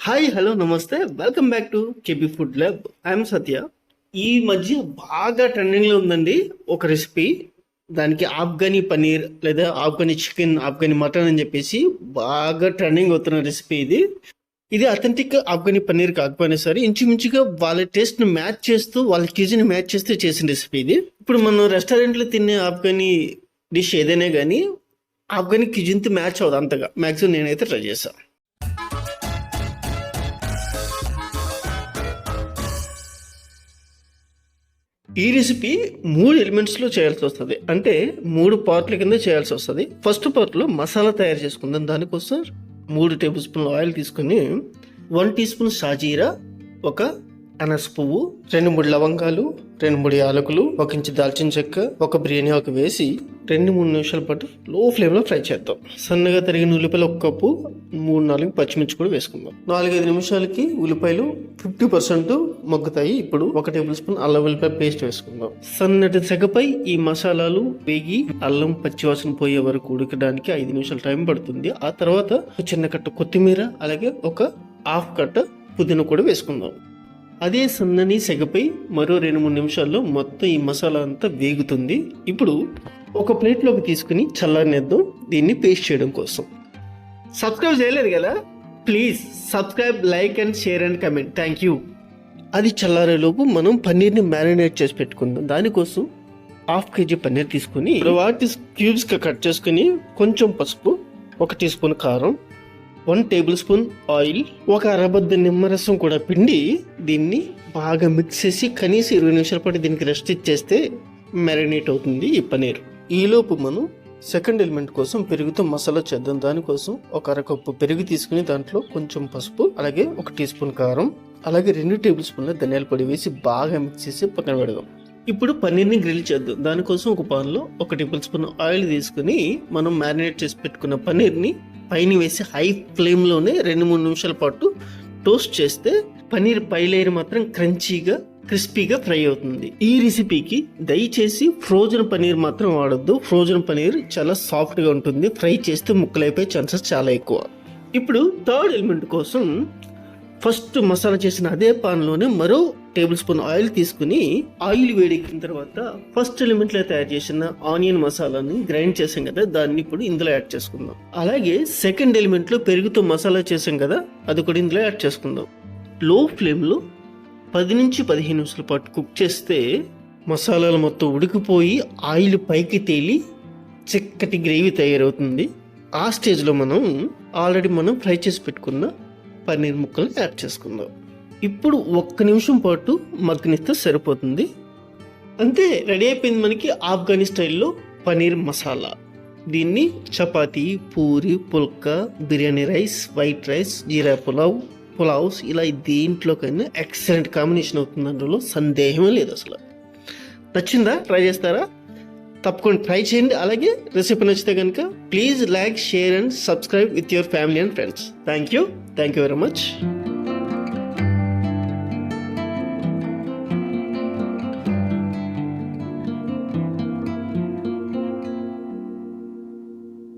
Hi hello namaste, welcome back to KB food lab. I'm Satya. ఈ మధ్య బాగా ట్రెండింగ్లో ఉందండి ఒక రెసిపీ. దానికి ఆఫ్ఘనీ పనీర్ లేదా ఆఫ్ఘనీ చికెన్, ఆఫ్ఘనీ మటన్ అని చెప్పేసి బాగా ట్రెండింగ్ అవుతున్న రెసిపీ ఇది. ఇది అథెంటిక్ ఆఫ్ఘనీ పనీర్ కాకపోయినా సరే ఇంచుమించుగా వాళ్ళ టేస్ట్ని మ్యాచ్ చేస్తూ, వాళ్ళ క్యూజిన్ మ్యాచ్ చేస్తూ చేసిన రెసిపీ ఇది. ఇప్పుడు మనం రెస్టారెంట్లో తినే ఆఫ్ఘనీ డిష్ ఏదైనా కానీ ఆఫ్ఘనీ క్యూజిన్తో మ్యాచ్ అవ్వదు అంతగా. మ్యాక్సిమం నేనైతే ట్రై చేశాను. ఈ రెసిపీ 3 ఎలిమెంట్స్లో చేయాల్సి వస్తుంది, అంటే 3 పార్ట్ల కింద చేయాల్సి వస్తుంది. ఫస్ట్ పార్ట్లో మసాలా తయారు చేసుకుందాం. దానికోసం 3 టేబుల్ స్పూన్ల ఆయిల్ తీసుకుని 1 టీ స్పూన్ షాజీరా, ఒక అనస్ పువ్వు, 2-3 లవంగాలు, 2-3 యాలకులు, 1 ఇంచు దాల్చిన చెక్క, ఒక బిర్యానీ ఆకు వేసి 2-3 నిమిషాల పాటు లో ఫ్లేమ్లో ఫ్రై చేద్దాం. సన్నగా తరిగిన ఉల్లిపాయలు 1 కప్పు, 3-4 పచ్చిమిర్చి కూడా వేసుకుందాం. 4-5 నిమిషాలకి ఉల్లిపాయలు 50% మగ్గుతాయి. ఇప్పుడు 1 టేబుల్ స్పూన్ అల్లం వెల్లిపాయ పేస్ట్ వేసుకుందాం. సన్నటి సెగపై ఈ మసాలాలు వేగి అల్లం పచ్చివాసన పోయే వరకు ఉడకడానికి 5 నిమిషాలు టైం పడుతుంది. ఆ తర్వాత చిన్న కట్ట కొత్తిమీర, అలాగే ఒక హాఫ్ కట్ట పుదీనా కూడా వేసుకుందాం. అదే సన్నని సెగపై మరో 2-3 నిమిషాల్లో మొత్తం ఈ మసాలా అంతా వేగుతుంది. ఇప్పుడు ఒక ప్లేట్లోకి తీసుకుని చల్లారనిద్దాం దీన్ని పేస్ట్ చేయడం కోసం. సబ్స్క్రైబ్ చేయలేదు కదా, please subscribe, like and share and comment. Thank you. అది చల్లారేలోపు మనం పన్నీర్ని మ్యారినేట్ చేసి పెట్టుకుందాం. దానికోసం 1/2 kg పన్నీర్ తీసుకుని వాటి క్యూబ్స్గా కట్ చేసుకుని కొంచెం పసుపు, 1 టీ స్పూన్ కారం, 1 టేబుల్ స్పూన్ ఆయిల్, ఒక అరబద్ద నిమ్మరసం కూడా పిండి దీన్ని బాగా మిక్స్ చేసి కనీసం 20 నిమిషాల పాటు దీనికి రెస్ట్ ఇచ్చేస్తే మ్యారినేట్ అవుతుంది ఈ పనీర్. ఈలోపు మనం సెకండ్ ఎలిమెంట్ కోసం పెరుగుతో మసాలా చేద్దాం. దానికోసం ఒక అరకప్పు పెరుగు తీసుకుని దాంట్లో కొంచెం పసుపు, అలాగే 1 టీ స్పూన్ కారం, అలాగే 2 టేబుల్ స్పూన్ల ధనియాల పొడి వేసి బాగా మిక్స్ చేసి పక్కన పెడదాం. ఇప్పుడు పన్నీర్ని గ్రిల్ చేద్దాం. దానికోసం ఒక పాన్లో 1 టేబుల్ స్పూన్ ఆయిల్ తీసుకుని మనం మ్యారినేట్ చేసి పెట్టుకున్న పన్నీర్ని పైన వేసి హై ఫ్లేమ్లోనే 2-3 నిమిషాల పాటు టోస్ట్ చేస్తే పన్నీర్ పై లేయర్ మాత్రం క్రంచీగా, క్రిస్పీగా ఫ్రై అవుతుంది. ఈ రెసిపీకి దయచేసి ఫ్రోజన్ పనీర్ మాత్రం వాడొద్దు. ఫ్రోజన్ పనీర్ చాలా సాఫ్ట్గా ఉంటుంది, ఫ్రై చేస్తే ముక్కలైపోయే ఛాన్సెస్ చాలా ఎక్కువ. ఇప్పుడు థర్డ్ ఎలిమెంట్ కోసం ఫస్ట్ మసాలా చేసిన అదే పాన్లోనే మరో టేబుల్ స్పూన్ ఆయిల్ తీసుకుని ఆయిల్ వేడెక్కిన తర్వాత ఫస్ట్ ఎలిమెంట్లో తయారు చేసిన ఆనియన్ మసాలాని గ్రైండ్ చేసాం కదా, దాన్ని ఇప్పుడు ఇందులో యాడ్ చేసుకుందాం. అలాగే సెకండ్ ఎలిమెంట్లో పెరుగుతో మసాలా చేసాం కదా, అది కూడా ఇందులో యాడ్ చేసుకుందాం. లో ఫ్లేమ్లో 10 నుంచి 15 నిమిషాల పాటు కుక్ చేస్తే మసాలాలు మొత్తం ఉడికిపోయి ఆయిల్ పైకి తేలి చిక్కటి గ్రేవీ తయారవుతుంది. ఆ స్టేజ్లో ఆల్రెడీ మనం ఫ్రై చేసి పెట్టుకున్న పన్నీర్ ముక్కలు యాడ్ చేసుకుందాం. ఇప్పుడు 1 నిమిషం పాటు మగ్గనిస్తే సరిపోతుంది. అంతే, రెడీ అయిపోయింది మనకి ఆఫ్ఘనీ స్టైల్లో పన్నీర్ మసాలా. దీన్ని చపాతీ, పూరి, పుల్కా, బిర్యానీ రైస్, వైట్ రైస్, జీరా పులావ్స్ ఇలా దేంట్లోకైనా ఎక్సలెంట్ కాంబినేషన్ అవుతుంది. అందులో సందేహమే లేదు అసలు. నచ్చిందా? ట్రై చేస్తారా? తప్పకుండా ట్రై చేయండి. అలాగే రెసిపీ నచ్చితే కనుక please like, share and subscribe with your family and friends. Thank you very much.